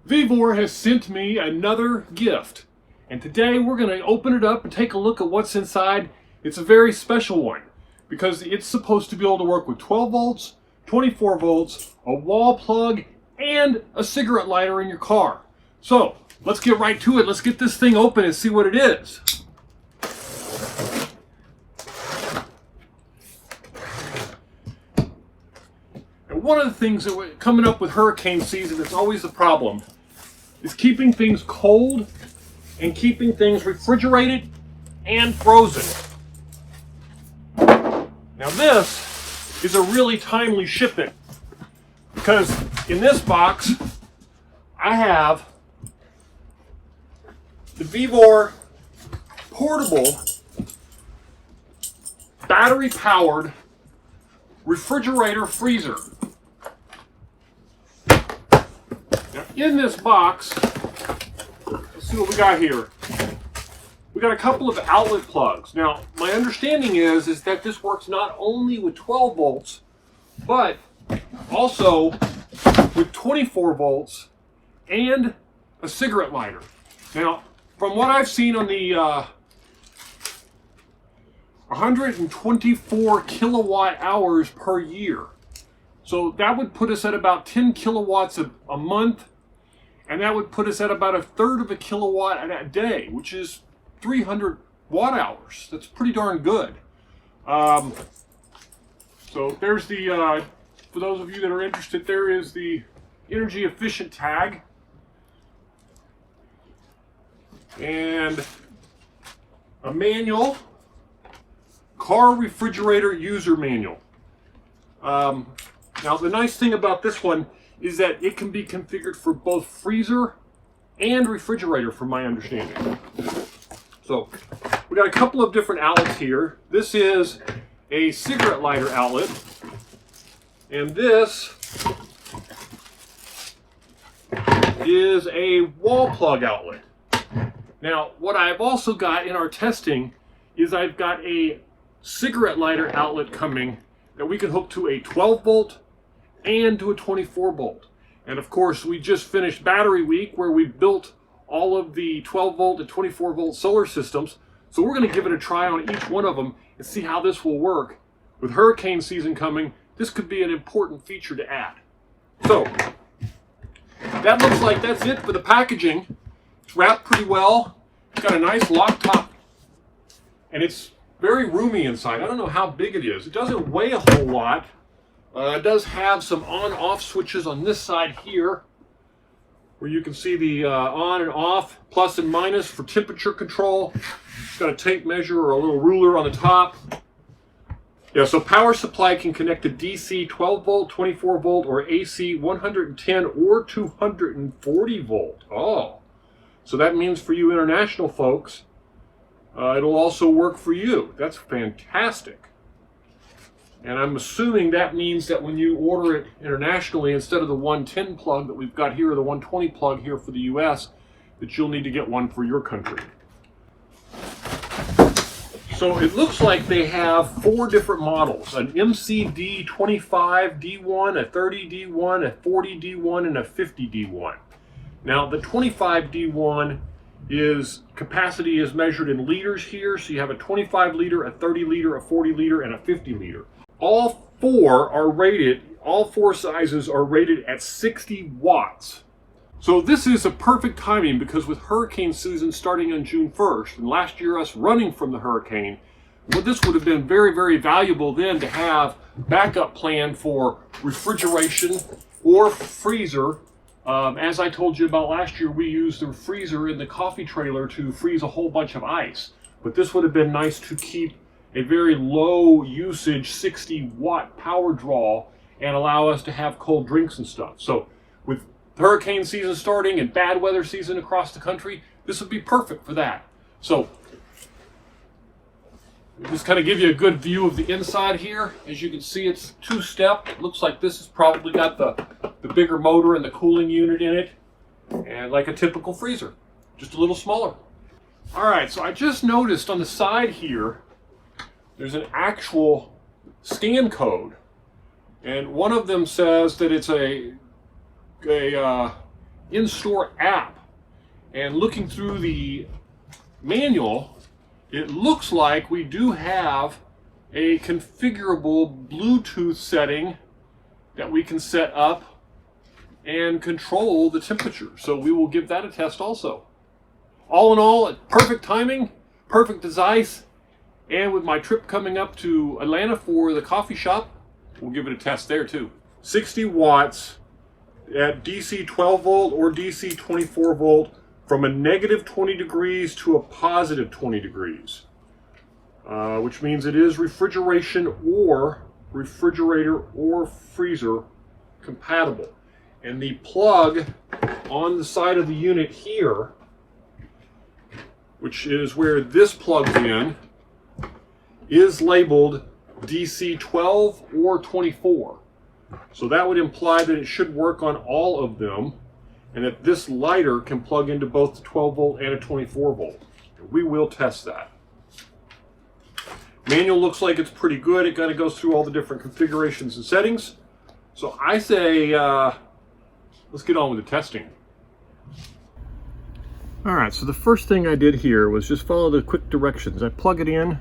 Vevor has sent me another gift, and today we're going to open it up and take a look at what's inside. It's a very special one because it's supposed to be able to work with 12 volts, 24 volts, a wall plug, and a cigarette lighter in your car. So let's get right to it. Let's get this thing open and see what it is. And one of the things that coming up with hurricane season that's always the problem is keeping things cold and keeping things refrigerated and frozen. Now this is a really timely shipment because in this box I have the Vevor portable battery powered refrigerator freezer. Now in this box, let's see what we got here. We got a couple of outlet plugs. Now, my understanding is that this works not only with 12 volts, but also with 24 volts and a cigarette lighter. Now, from what I've seen on the 124 kilowatt hours per year. So that would put us at about 10 kilowatts a month, and that would put us at about a third of a kilowatt a day, which is 300 watt hours. That's pretty darn good. So there's the, for those of you that are interested, there is the energy efficient tag. And a manual, car refrigerator user manual. Now the nice thing about this one is that it can be configured for both freezer and refrigerator from my understanding. So we got a couple of different outlets here. This is a cigarette lighter outlet, and this is a wall plug outlet. Now what I've also got in our testing is I've got a cigarette lighter outlet coming that we can hook to a 12 volt and to a 24 volt. And of course we just finished battery week where we built all of the 12 volt and 24 volt solar systems. So we're going to give it a try on each one of them and see how this will work. With hurricane season coming, this could be an important feature to add. So that looks like that's it for the packaging. It's wrapped pretty well. It's got a nice lock top and it's very roomy inside. I don't know how big it is. It doesn't weigh a whole lot. It does have some on-off switches on this side here, where you can see the on and off, plus and minus for temperature control. It's got a tape measure or a little ruler on the top. Yeah, so power supply can connect to DC 12 volt, 24 volt, or AC 110 or 240 volt. Oh, so that means for you international folks, it'll also work for you. That's fantastic. And I'm assuming that means that when you order it internationally, instead of the 110 plug that we've got here, or the 120 plug here for the US, that you'll need to get one for your country. So it looks like they have 4 different models: an MCD 25D1, a 30D1, a 40D1, and a 50D1. Now the 25D1 capacity is measured in liters here, so you have a 25 liter, a 30 liter, a 40 liter, and a 50 liter. All 4 sizes are rated at 60 watts. So this is a perfect timing because with hurricane season starting on June 1st, and last year us running from the hurricane, well, this would have been very, very valuable then to have backup plan for refrigeration or freezer. As I told you about last year, we used the freezer in the coffee trailer to freeze a whole bunch of ice. But this would have been nice to keep a very low usage 60 watt power draw and allow us to have cold drinks and stuff. So with hurricane season starting and bad weather season across the country, this would be perfect for that. So just kind of give you a good view of the inside here. As you can see, it's 2-step. It looks like this has probably got the bigger motor and the cooling unit in it, and like a typical freezer, just a little smaller. All right, so I just noticed on the side here there's an actual scan code, and one of them says that it's a in-store app. And looking through the manual, it looks like we do have a configurable Bluetooth setting that we can set up and control the temperature. So we will give that a test also. All in all, perfect timing, perfect as ice. And with my trip coming up to Atlanta for the coffee shop, we'll give it a test there too. 60 watts at DC 12 volt or DC 24 volt from a negative 20 degrees to a positive 20 degrees, which means it is refrigerator or freezer compatible. And the plug on the side of the unit here, which is where this plugs in, is labeled DC 12 or 24. So that would imply that it should work on all of them, and that this lighter can plug into both the 12 volt and a 24 volt. We will test that. Manual looks like it's pretty good. It kind of goes through all the different configurations and settings. So I say, let's get on with the testing. All right, so the first thing I did here was just follow the quick directions. I plug it in,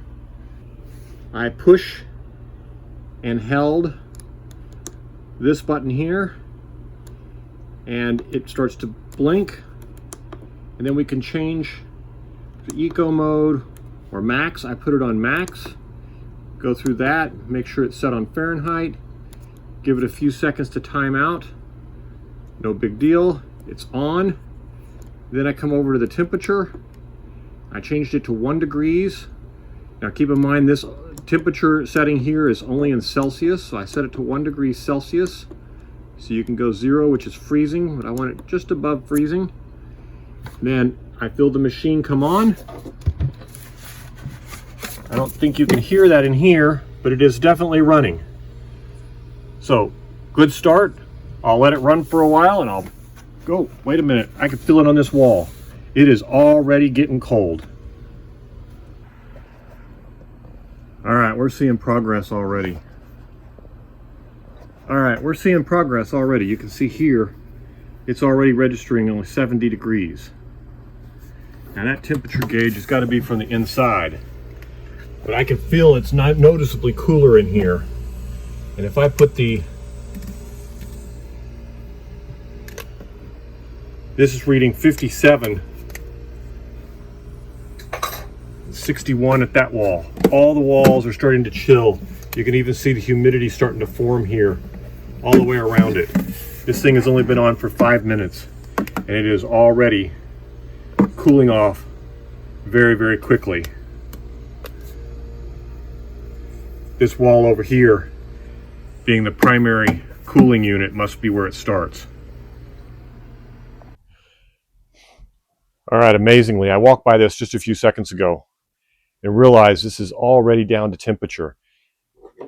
I push and held this button here, and it starts to blink, and then we can change to eco mode or max. I put it on max, go through that, make sure it's set on Fahrenheit, give it a few seconds to time out, no big deal, it's on. Then I come over to the temperature, I changed it to 1 degrees. Now keep in mind this temperature setting here is only in Celsius, so I set it to 1 degree Celsius. So you can go 0, which is freezing, but I want it just above freezing. Then I feel the machine come on. I don't think you can hear that in here, but it is definitely running. So, good start. I'll let it run for a while and I'll go. Wait a minute, I can feel it on this wall. It is already getting cold. All right, we're seeing progress already. All right, we're seeing progress already. You can see here, it's already registering only 70 degrees. Now that temperature gauge has got to be from the inside, but I can feel it's not noticeably cooler in here. And if I put this is reading 57, 61 at that wall. All the walls are starting to chill. You can even see the humidity starting to form here all the way around it. This thing has only been on for 5 minutes and it is already cooling off very, very quickly. This wall over here, being the primary cooling unit, must be where it starts. All right, amazingly, I walked by this just a few seconds ago and realized this is already down to temperature.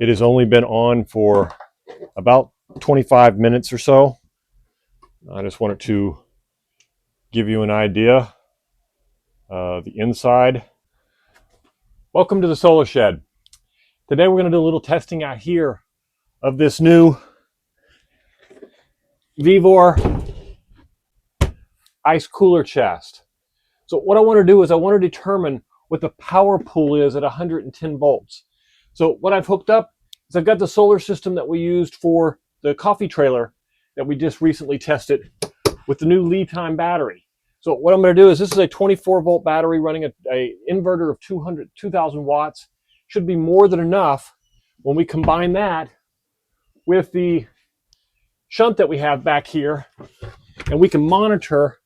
It has only been on for about 25 minutes or so. I just wanted to give you an idea of the inside. Welcome to the Solar Shed. Today we're going to do a little testing out here of this new Vevor ice cooler chest. So what I want to do is I want to determine what the power pool is at 110 volts. So what I've hooked up is I've got the solar system that we used for the coffee trailer that we just recently tested with the new lead time battery. So what I'm going to do is this is a 24 volt battery running a inverter of 2,000 watts. Should be more than enough when we combine that with the shunt that we have back here, and we can monitor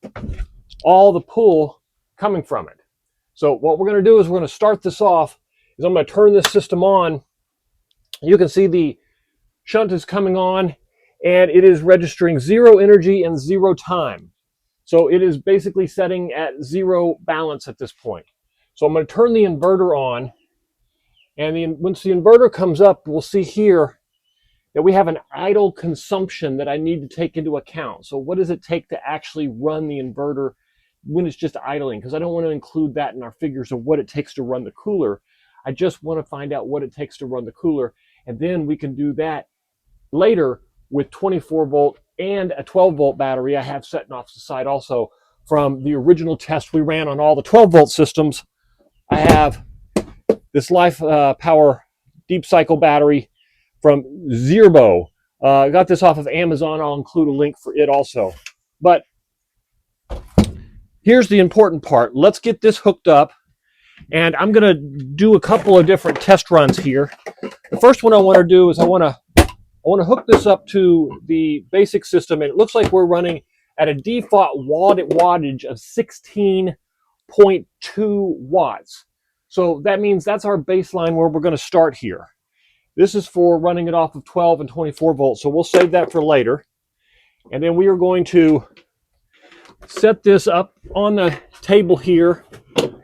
all the pull coming from it. So what we're going to do is we're going to start this off is I'm going to turn this system on. You can see the shunt is coming on and it is registering 0 energy and 0 time. So it is basically setting at 0 balance at this point. So I'm going to turn the inverter on, and once the inverter comes up, we'll see here that we have an idle consumption that I need to take into account. So what does it take to actually run the inverter when it's just idling? Because I don't want to include that in our figures of what it takes to run the cooler. I just want to find out what it takes to run the cooler, and then we can do that later with 24 volt and a 12 volt battery I have setting off to the side also from the original test we ran on all the 12 volt systems. I have this Life Power deep cycle battery from Zerbo. I got this off of Amazon. I'll include a link for it also. But here's the important part. Let's get this hooked up. And I'm going to do a couple of different test runs here. The first one I want to do is I want to hook this up to the basic system. And it looks like we're running at a default wattage of 16.2 watts. So that means that's our baseline where we're going to start here. This is for running it off of 12 and 24 volts. So we'll save that for later. And then we are going to set this up on the table here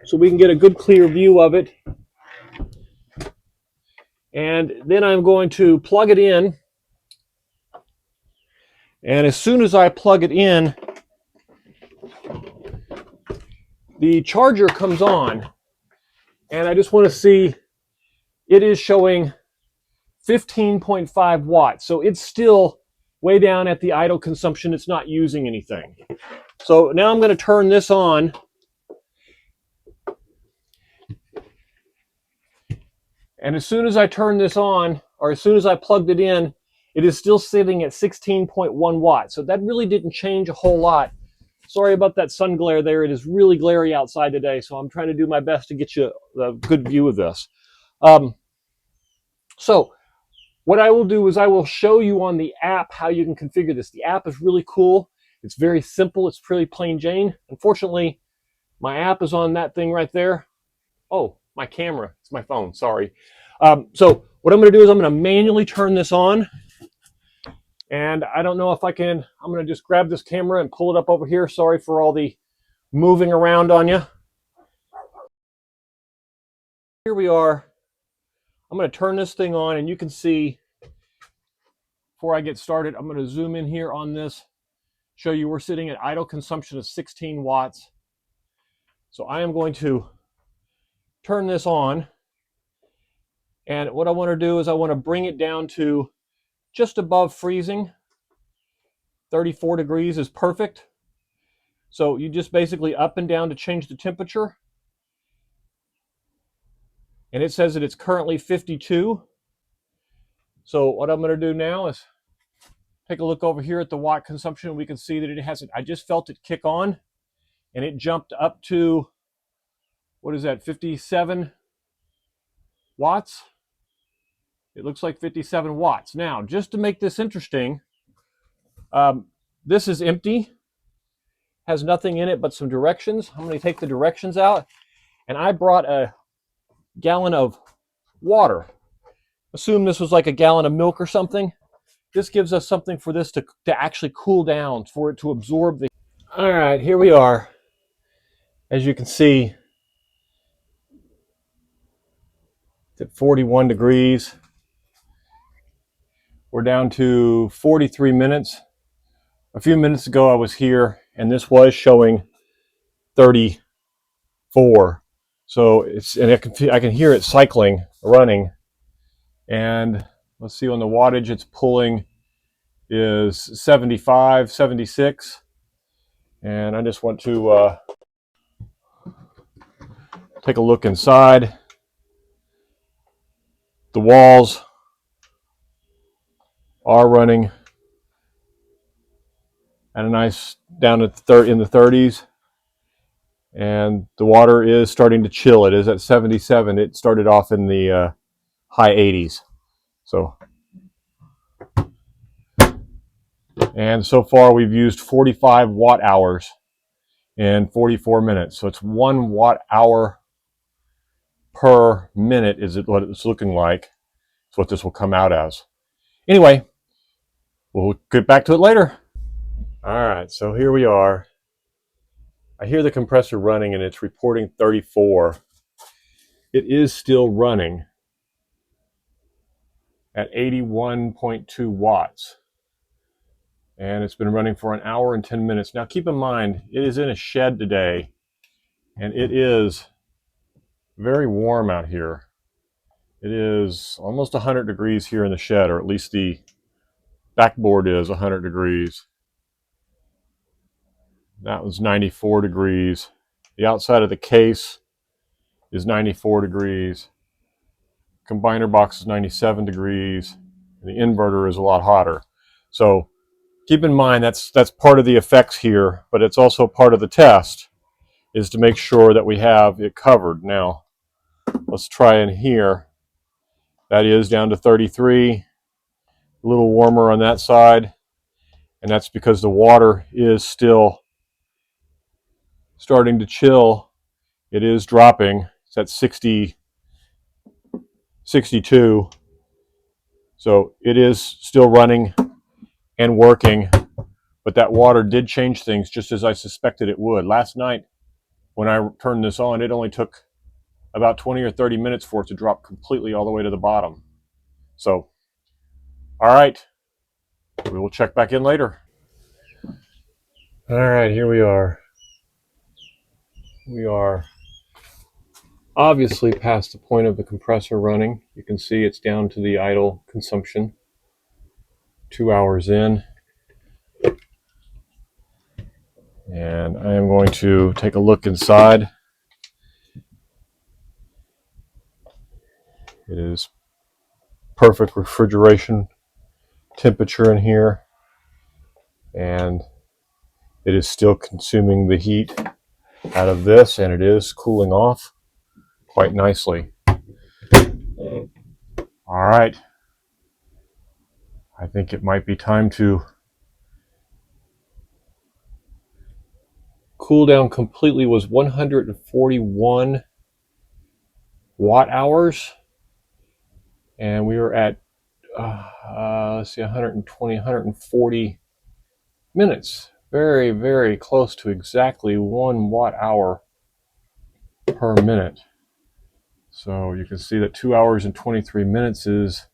so we can get a good clear view of it. And then I'm going to plug it in. And as soon as I plug it in, the charger comes on. And I just want to see, it is showing 15.5 watts. So it's still way down at the idle consumption. It's not using anything. So now I'm going to turn this on. And as soon as I turn this on, or as soon as I plugged it in, it is still sitting at 16.1 watts. So that really didn't change a whole lot. Sorry about that sun glare there. It is really glary outside today, so I'm trying to do my best to get you a good view of this. So what I will do is I will show you on the app how you can configure this. The app is really cool. It's very simple. It's pretty plain Jane. Unfortunately, my app is on that thing right there. Oh, my camera. It's my phone. Sorry. So what I'm going to do is I'm going to manually turn this on. And I don't know if I can. I'm going to just grab this camera and pull it up over here. Sorry for all the moving around on you. Here we are. I'm going to turn this thing on, and you can see, before I get started, I'm going to zoom in here on this, show you we're sitting at idle consumption of 16 watts. So I am going to turn this on. And what I want to do is I want to bring it down to just above freezing. 34 degrees is perfect. So you just basically up and down to change the temperature. And it says that it's currently 52. So what I'm going to do now is take a look over here at the watt consumption. We can see that it hasn't. I just felt it kick on, and it jumped up to, what is that, 57 watts? It looks like 57 watts. Now, just to make this interesting, this is empty, has nothing in it but some directions. I'm going to take the directions out, and I brought a gallon of water. Assume this was like a gallon of milk or something. This gives us something for this to actually cool down, for it to absorb the... All right, here we are. As you can see, it's at 41 degrees. We're down to 43 minutes. A few minutes ago I was here and this was showing 34. So it's, and I can hear it cycling, running. And let's see, on the wattage it's pulling is 75, 76. And I just want to take a look inside. The walls are running at a nice down at in the 30s, and the water is starting to chill. It is at 77. It started off in the high 80s. So, and so far we've used 45 watt hours in 44 minutes. So it's 1 watt hour per minute is what it's looking like. It's what this will come out as. Anyway, we'll get back to it later. All right, so here we are. I hear the compressor running and it's reporting 34. It is still running at 81.2 watts. And it's been running for 1 hour and 10 minutes. Now keep in mind, it is in a shed today and it is very warm out here. It is almost 100 degrees here in the shed, or at least the backboard is 100 degrees. That was 94 degrees. The outside of the case is 94 degrees. Combiner box is 97 degrees. And the inverter is a lot hotter. So keep in mind that's part of the effects here, but it's also part of the test, is to make sure that we have it covered. Now, let's try in here. That is down to 33, a little warmer on that side, and that's because the water is still starting to chill. It is dropping. It's at 60, 62. So it is still running and working, but that water did change things just as I suspected it would. Last night, when I turned this on, it only took about 20 or 30 minutes for it to drop completely all the way to the bottom. So, all right, we will check back in later. All right, here we are. We are obviously past the point of the compressor running. You can see it's down to the idle consumption. 2 hours in. And I am going to take a look inside. It is perfect refrigeration temperature in here. And it is still consuming the heat out of this, and it is cooling off quite nicely. All right. I think it might be time to cool down completely. Was 141 watt hours, and we were at let's see, 120, 140 minutes. Very, very close to exactly 1 watt hour per minute. So you can see that 2 hours and 23 minutes is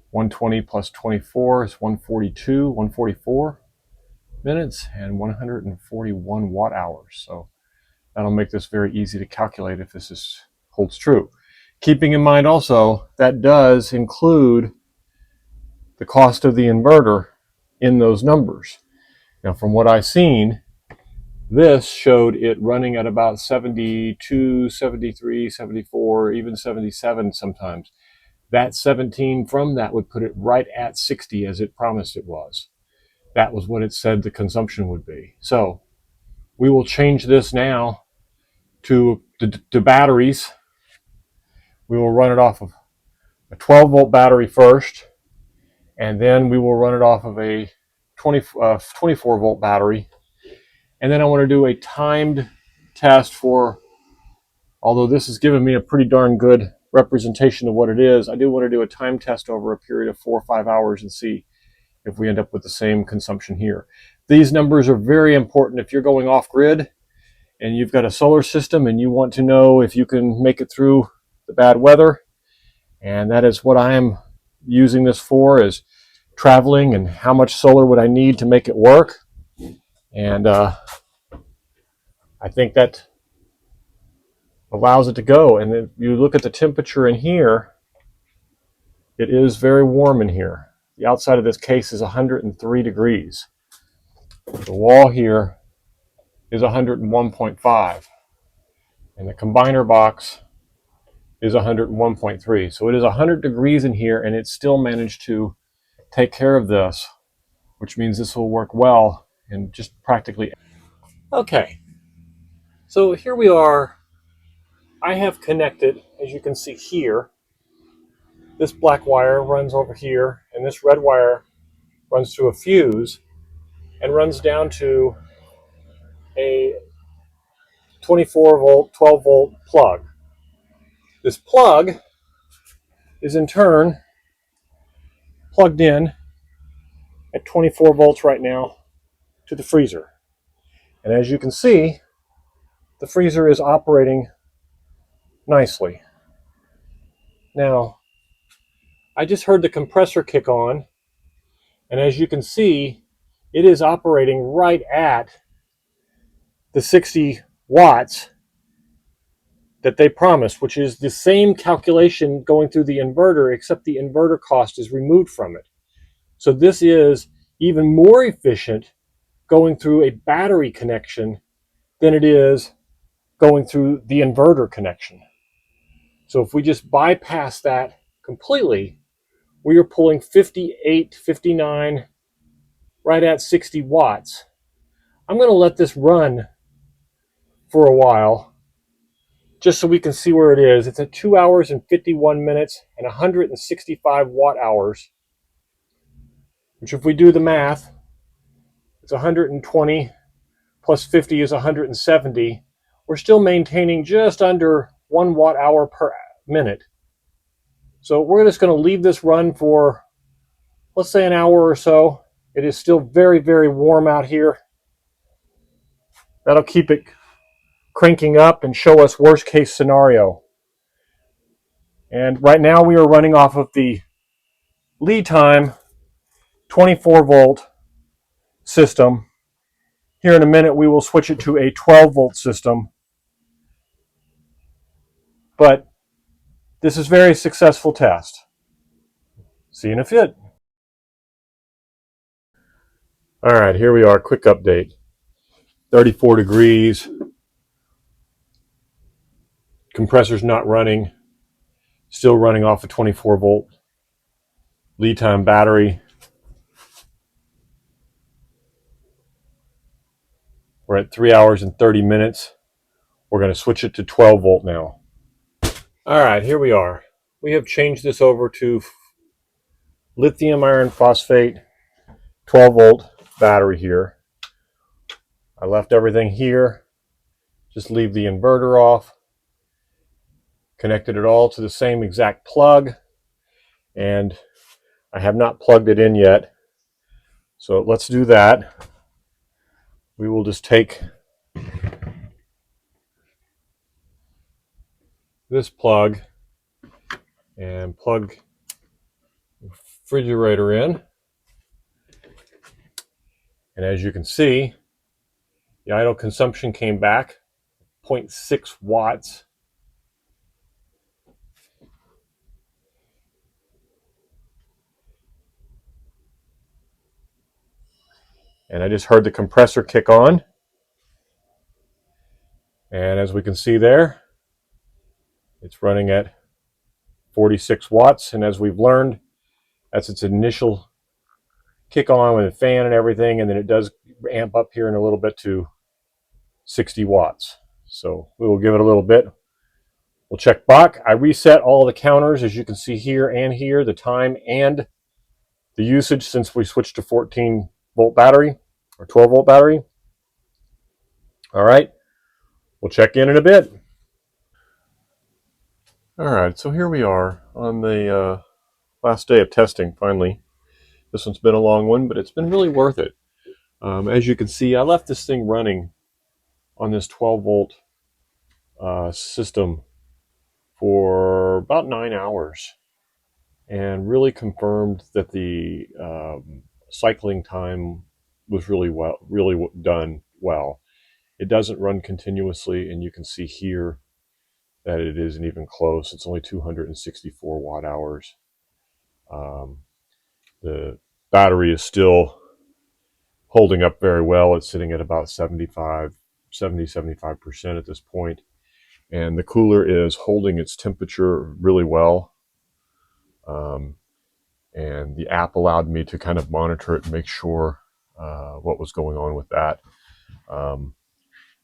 120 plus 24 is 142, 144 minutes, and 141 watt hours. So that'll make this very easy to calculate if this holds true. Keeping in mind also, that does include the cost of the inverter in those numbers. Now, from what I've seen, this showed it running at about 72, 73, 74, even 77 sometimes. That 17 from that would put it right at 60 as it promised it was. That was what it said the consumption would be. So we will change this now to batteries. We will run it off of a 12 volt battery first, and then we will run it off of a 24 volt battery. And then I want to do a timed test for, although this has given me a pretty darn good representation of what it is, I do want to do a time test over a period of 4 or 5 hours and see if we end up with the same consumption here. These numbers are very important if you're going off grid and you've got a solar system and you want to know if you can make it through the bad weather. And that is what I am using this for, is traveling and how much solar would I need to make it work. And I think that allows it to go. And if you look at the temperature in here, it is very warm in here. The outside of this case is 103 degrees. The wall here is 101.5. And the combiner box is 101.3. So it is 100 degrees in here, and it still managed to take care of this, which means this will work well in just practically. Okay, so here we are. I have connected, as you can see here, this black wire runs over here, and this red wire runs through a fuse and runs down to a 24 volt, 12 volt plug. This plug is in turn plugged in at 24 volts right now to the freezer. And as you can see, the freezer is operating nicely. Now, I just heard the compressor kick on, and as you can see, it is operating right at the 60 watts that they promised, which is the same calculation going through the inverter, except the inverter cost is removed from it. So this is even more efficient going through a battery connection than it is going through the inverter connection. So if we just bypass that completely, we are pulling 58, 59, right at 60 watts. I'm going to let this run for a while just so we can see where it is. It's at 2 hours and 51 minutes and 165 watt hours, which if we do the math, it's 120 plus 50 is 170. We're still maintaining just under 1 watt hour per minute. So we're just going to leave this run for, let's say, an hour or so. It is still very, very warm out here. That'll keep it cranking up and show us worst case scenario. And right now we are running off of the lead time 24 volt system. Here in a minute we will switch it to a 12 volt system. But this is a very successful test. See you in a fit. All right, here we are, quick update. 34 degrees. Compressor's not running. Still running off a 24 volt lead time battery. We're at 3 hours and 30 minutes. We're going to switch it to 12 volt now. All right, here we are. We have changed this over to lithium iron phosphate 12 volt battery here. I left everything here. Just leave the inverter off. Connected it all to the same exact plug. And I have not plugged it in yet. So let's do that. We will just take this plug and plug the refrigerator in. And as you can see, the idle consumption came back 0.6 watts. And I just heard the compressor kick on. And as we can see there, it's running at 46 watts. And as we've learned, that's its initial kick on with the fan and everything. And then it does amp up here in a little bit to 60 watts. So we will give it a little bit. We'll check back. I reset all the counters, as you can see here and here, the time and the usage since we switched to 14 volt battery or 12 volt battery. All right, we'll check in a bit. All right, so here we are on the last day of testing, finally. This one's been a long one, but it's been really worth it. As you can see, I left this thing running on this 12 volt system for about 9 hours and really confirmed that the cycling time was really done well. It doesn't run continuously, and you can see here that it isn't even close. It's only 264 watt hours. The battery is still holding up very well. It's sitting at about 75% at this point. And the cooler is holding its temperature really well. And the app allowed me to kind of monitor it and make sure what was going on with that. I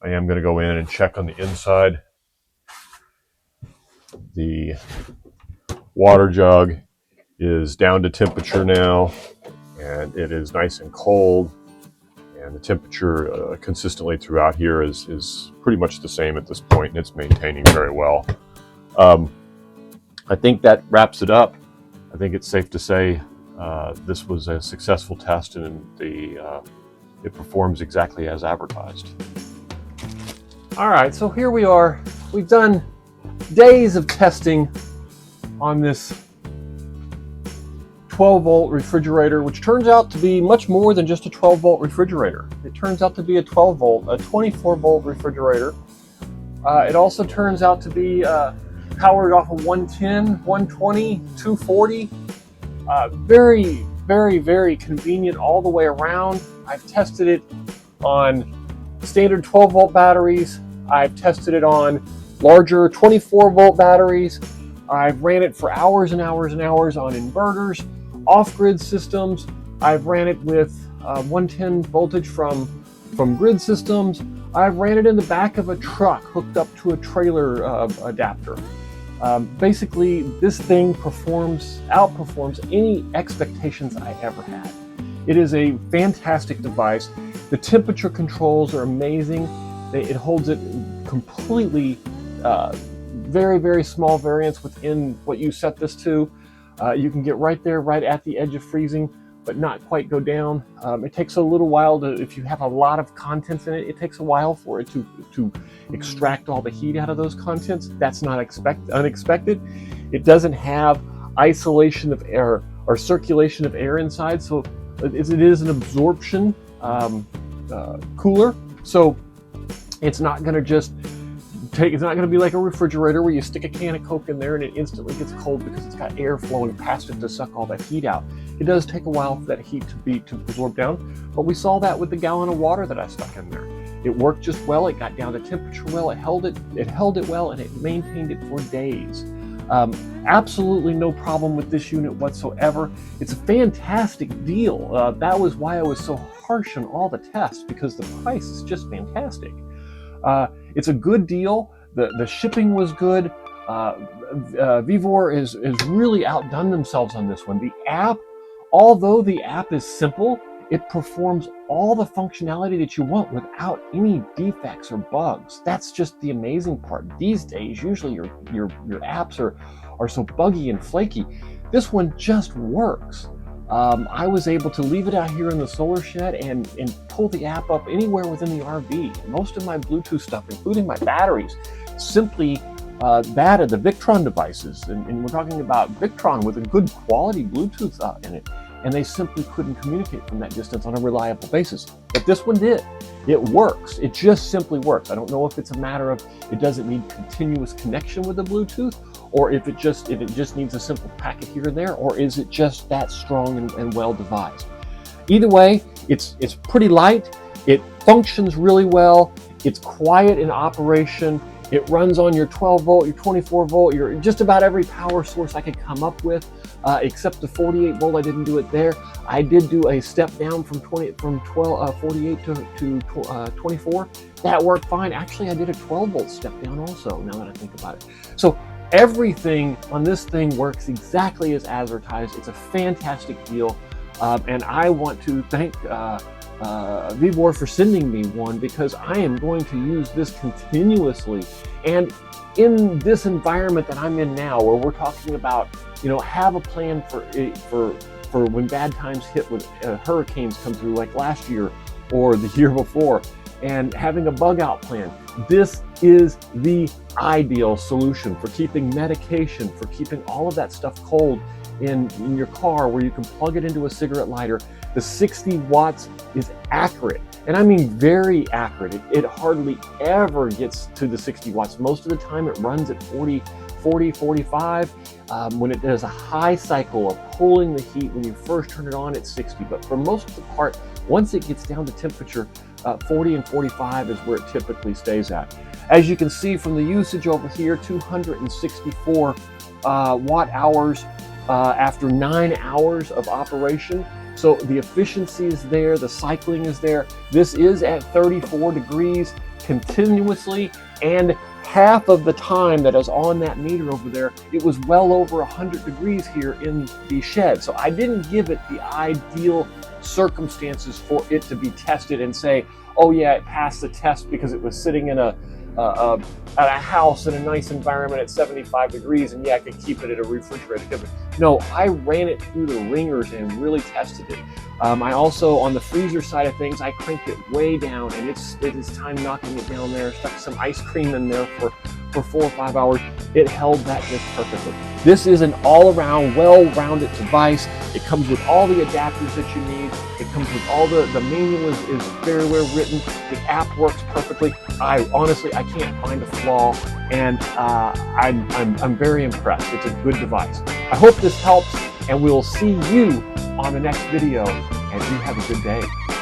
am going to go in and check on the inside. The water jug is down to temperature now, and it is nice and cold. And the temperature consistently throughout here is pretty much the same at this point, and it's maintaining very well. I think that wraps it up. I think it's safe to say this was a successful test, and it performs exactly as advertised. All right, so here we are. We've done days of testing on this 12 volt refrigerator, which turns out to be much more than just a 12 volt refrigerator. It turns out to be a 12 volt, a 24 volt refrigerator. It also turns out to be powered off of 110, 120, 240. Very very, very convenient all the way around. I've tested it on standard 12-volt batteries. I've tested it on larger 24-volt batteries. I've ran it for hours and hours and hours on inverters, off-grid systems. I've ran it with 110 voltage from grid systems. I've ran it in the back of a truck hooked up to a trailer adapter. Basically, this thing outperforms any expectations I ever had. It is a fantastic device. The temperature controls are amazing. It holds it completely, very, very small variance within what you set this to. You can get right there, right at the edge of freezing, but not quite go down. It takes a little while if you have a lot of contents in it, it takes a while for it to extract all the heat out of those contents. That's not unexpected. It doesn't have isolation of air or circulation of air inside, so it is an absorption cooler. So it's not going to just it's not going to be like a refrigerator where you stick a can of Coke in there and it instantly gets cold because it's got air flowing past it to suck all that heat out. It does take a while for that heat to absorb down, but we saw that with the gallon of water that I stuck in there. It worked just well. It got down to temperature well. It held it well, and it maintained it for days. Absolutely no problem with this unit whatsoever. It's a fantastic deal. That was why I was so harsh on all the tests, because the price is just fantastic. It's a good deal. The shipping was good. Vevor is really outdone themselves on this one. The app, although the app is simple, it performs all the functionality that you want without any defects or bugs. That's just the amazing part. These days, usually your apps are so buggy and flaky. This one just works. I was able to leave it out here in the solar shed and pull the app up anywhere within the RV. Most of my Bluetooth stuff, including my batteries, simply that of the Victron devices. And we're talking about Victron with a good quality Bluetooth in it. And they simply couldn't communicate from that distance on a reliable basis. But this one did. It works. It just simply works. I don't know if it's a matter of it doesn't need continuous connection with the Bluetooth, or if it just needs a simple packet here and there, or is it just that strong and well devised. Either way, it's pretty light. It functions really well. It's quiet in operation. It runs on your 12 volt, your 24 volt, your just about every power source I could come up with, except the 48 volt. I didn't do it there. I did do a step down from 48 to 24. That worked fine. Actually, I did a 12 volt step down also, now that I think about it. So everything on this thing works exactly as advertised. It's a fantastic deal. And I want to thank Vevor for sending me one, because I am going to use this continuously. And in this environment that I'm in now, where we're talking about, have a plan for when bad times hit, when hurricanes come through like last year or the year before, and having a bug out plan. This is the ideal solution for keeping medication, for keeping all of that stuff cold in your car, where you can plug it into a cigarette lighter. The 60 watts is accurate, and I mean very accurate. It hardly ever gets to the 60 watts. Most of the time it runs at 40, 45. When it does a high cycle of pulling the heat, when you first turn it on, it's 60. But for most of the part, once it gets down to temperature, 40 and 45 is where it typically stays at. As you can see from the usage over here, 264 watt hours after 9 hours of operation. So the efficiency is there, the cycling is there. This is at 34 degrees continuously, and half of the time that is on that meter over there, it was well over 100 degrees here in the shed. So I didn't give it the ideal circumstances for it to be tested and say, oh yeah, it passed the test because it was sitting in a house in a nice environment at 75 degrees, and yeah, I could keep it at a refrigerator temperature. No, I ran it through the ringers and really tested it. I also, on the freezer side of things, I cranked it way down, and it is time knocking it down there. Stuck some ice cream in there for 4 or 5 hours. It held that just perfectly. This is an all-around, well-rounded device. It comes with all the adapters that you need. It comes with all the manual is very well written. The app works perfectly. I can't find a flaw, and I'm very impressed. It's a good device. I hope this helps, and we'll see you on the next video, and you have a good day.